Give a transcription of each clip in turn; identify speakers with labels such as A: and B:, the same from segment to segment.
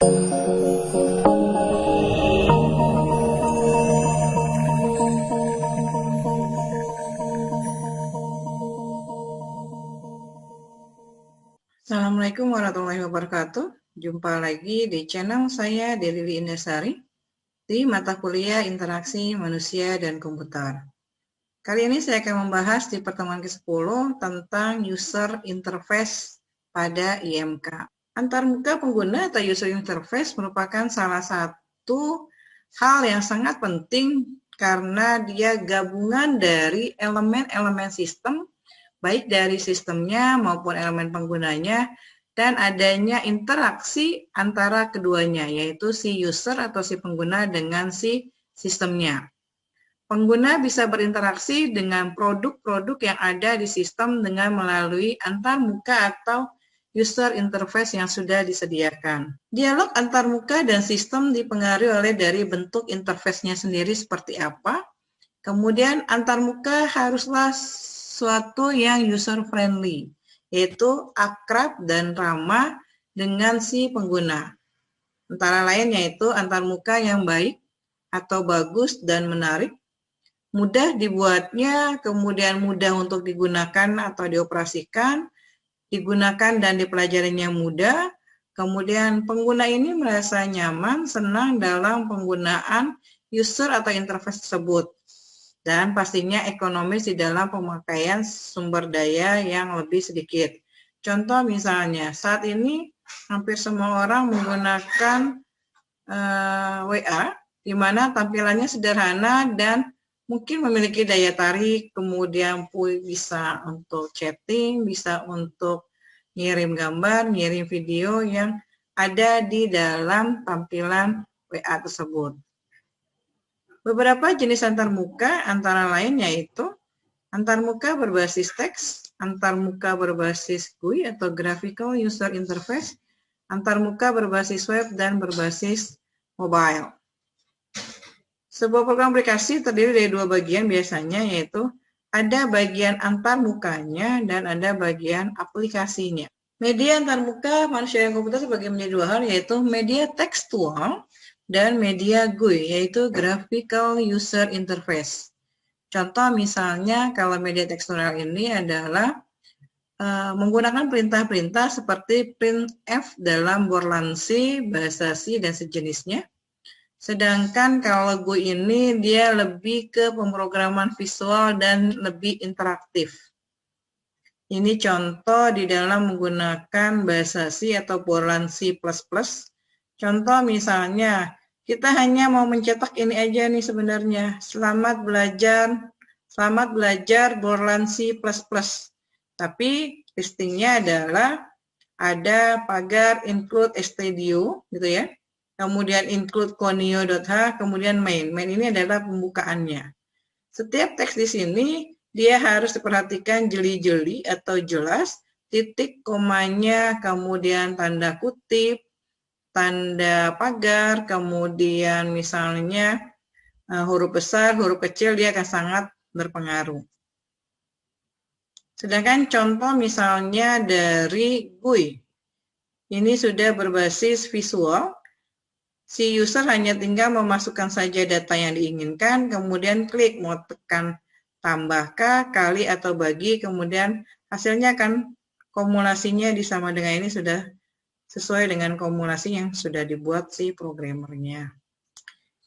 A: Assalamualaikum warahmatullahi wabarakatuh. Jumpa lagi di channel saya, Deli Indasari, di mata kuliah Interaksi Manusia dan Komputer. Kali ini saya akan membahas di pertemuan ke-10 tentang user interface pada IMK. Antarmuka pengguna atau user interface merupakan salah satu hal yang sangat penting karena dia gabungan dari elemen-elemen sistem, baik dari sistemnya maupun elemen penggunanya, dan adanya interaksi antara keduanya, yaitu si user atau si pengguna dengan si sistemnya. Pengguna bisa berinteraksi dengan produk-produk yang ada di sistem dengan melalui antarmuka atau user interface yang sudah disediakan. Dialog antarmuka dan sistem dipengaruhi oleh dari bentuk interface-nya sendiri seperti apa. Kemudian antarmuka haruslah suatu yang user friendly, yaitu akrab dan ramah dengan si pengguna. Antara lain yaitu antarmuka yang baik atau bagus dan menarik, mudah dibuatnya, kemudian mudah untuk digunakan atau dioperasikan, digunakan dan dipelajarinya mudah, kemudian pengguna ini merasa nyaman, senang dalam penggunaan user atau interface tersebut. Dan pastinya ekonomis di dalam pemakaian sumber daya yang lebih sedikit. Contoh misalnya, saat ini hampir semua orang menggunakan WA, di mana tampilannya sederhana dan mungkin memiliki daya tarik, kemudian bisa untuk chatting, bisa untuk ngirim gambar, ngirim video yang ada di dalam tampilan WA tersebut. Beberapa jenis antarmuka antara lain yaitu antarmuka berbasis teks, antarmuka berbasis GUI atau Graphical User Interface, antarmuka berbasis web, dan berbasis mobile. Sebuah program aplikasi terdiri dari dua bagian biasanya, yaitu ada bagian antarmukanya dan ada bagian aplikasinya. Media antarmuka manusia dan komputer sebagai menjadi dua hal, yaitu media tekstual dan media GUI, yaitu Graphical User Interface. Contoh misalnya kalau media tekstual ini adalah menggunakan perintah-perintah seperti printf dalam Borland C, bahasa C, dan sejenisnya. Sedangkan kalau GUI ini dia lebih ke pemrograman visual dan lebih interaktif. Ini contoh di dalam menggunakan bahasa C atau Borland C++. Contoh misalnya, kita hanya mau mencetak ini aja nih sebenarnya. Selamat belajar Borland C++. Tapi listingnya adalah ada pagar include stdio gitu ya. Kemudian include conio.h, kemudian main. Main ini adalah pembukaannya. Setiap teks di sini dia harus diperhatikan jeli-jeli atau jelas, titik, komanya, kemudian tanda kutip, tanda pagar, kemudian misalnya huruf besar, huruf kecil, dia akan sangat berpengaruh. Sedangkan contoh misalnya dari GUI, ini sudah berbasis visual, si user hanya tinggal memasukkan saja data yang diinginkan, kemudian klik mau tekan tambahkah, kali atau bagi, kemudian hasilnya akan kumulasinya disama dengan ini sudah sesuai dengan kumulasi yang sudah dibuat si programmernya.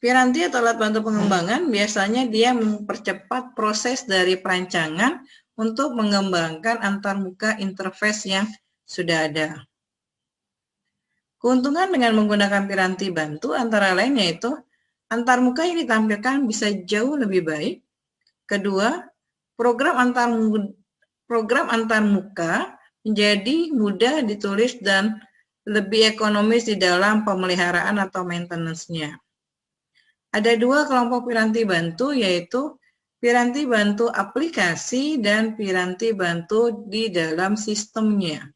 A: Piranti atau alat bantu pengembangan biasanya dia mempercepat proses dari perancangan untuk mengembangkan antarmuka interface yang sudah ada. Keuntungan dengan menggunakan piranti bantu antara lain yaitu antarmuka yang ditampilkan bisa jauh lebih baik. Kedua, program antarmuka menjadi mudah ditulis dan lebih ekonomis di dalam pemeliharaan atau maintenance-nya. Ada dua kelompok piranti bantu, yaitu piranti bantu aplikasi dan piranti bantu di dalam sistemnya.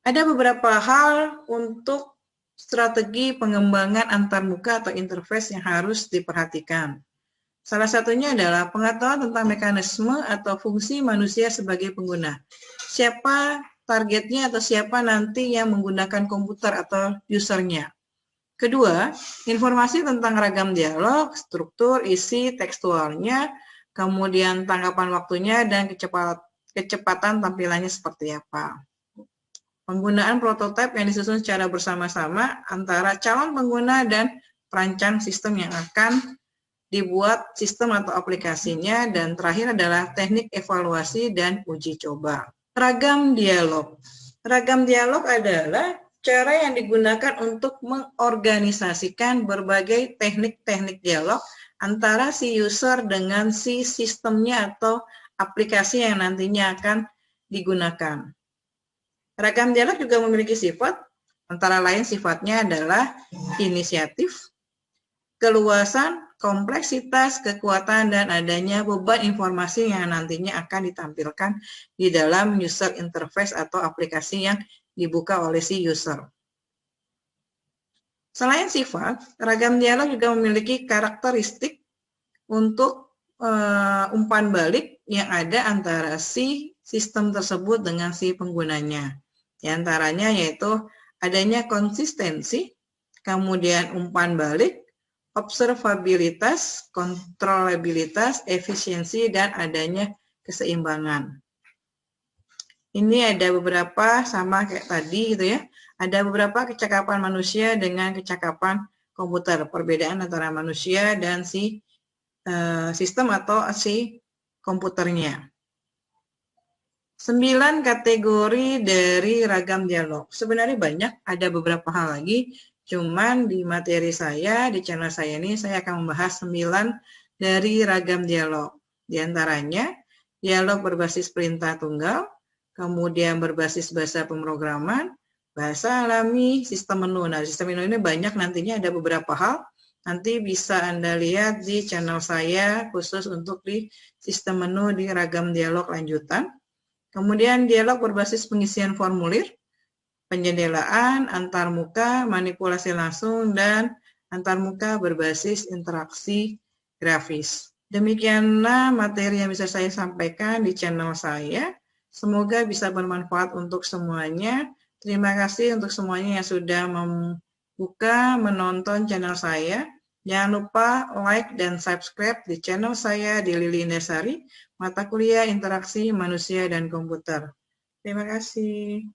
A: Ada beberapa hal untuk strategi pengembangan antarmuka atau interface yang harus diperhatikan. Salah satunya adalah pengetahuan tentang mekanisme atau fungsi manusia sebagai pengguna. Siapa targetnya atau siapa nanti yang menggunakan komputer atau usernya. Kedua, informasi tentang ragam dialog, struktur, isi, tekstualnya, kemudian tanggapan waktunya, dan kecepatan tampilannya seperti apa. Penggunaan prototipe yang disusun secara bersama-sama antara calon pengguna dan perancang sistem yang akan dibuat sistem atau aplikasinya, dan terakhir adalah teknik evaluasi dan uji coba. Ragam dialog. Ragam dialog adalah cara yang digunakan untuk mengorganisasikan berbagai teknik-teknik dialog antara si user dengan si sistemnya atau aplikasi yang nantinya akan digunakan. Ragam dialog juga memiliki sifat, antara lain sifatnya adalah inisiatif, keluasan, kompleksitas, kekuatan, dan adanya beban informasi yang nantinya akan ditampilkan di dalam user interface atau aplikasi yang dibuka oleh si user. Selain sifat, ragam dialog juga memiliki karakteristik untuk umpan balik yang ada antara si sistem tersebut dengan si penggunanya. Di antaranya yaitu adanya konsistensi, kemudian umpan balik, observabilitas, kontrolabilitas, efisiensi, dan adanya keseimbangan. Ini ada beberapa sama kayak tadi gitu ya. Ada beberapa kecakapan manusia dengan kecakapan komputer. Perbedaan antara manusia dan si sistem atau si komputernya. 9 kategori dari ragam dialog. Sebenarnya banyak, ada beberapa hal lagi. Cuman di materi saya, di channel saya ini, saya akan membahas 9 dari ragam dialog. Di antaranya, dialog berbasis perintah tunggal, kemudian berbasis bahasa pemrograman, bahasa alami, sistem menu. Nah, sistem menu ini banyak, nantinya ada beberapa hal. Nanti bisa Anda lihat di channel saya khusus untuk di sistem menu di ragam dialog lanjutan. Kemudian dialog berbasis pengisian formulir, penjendelaan, antarmuka, manipulasi langsung, dan antarmuka berbasis interaksi grafis. Demikianlah materi yang bisa saya sampaikan di channel saya. Semoga bisa bermanfaat untuk semuanya. Terima kasih untuk semuanya yang sudah membuka, menonton channel saya. Jangan lupa like dan subscribe di channel saya di Lili Indasari, mata kuliah interaksi manusia dan komputer. Terima kasih.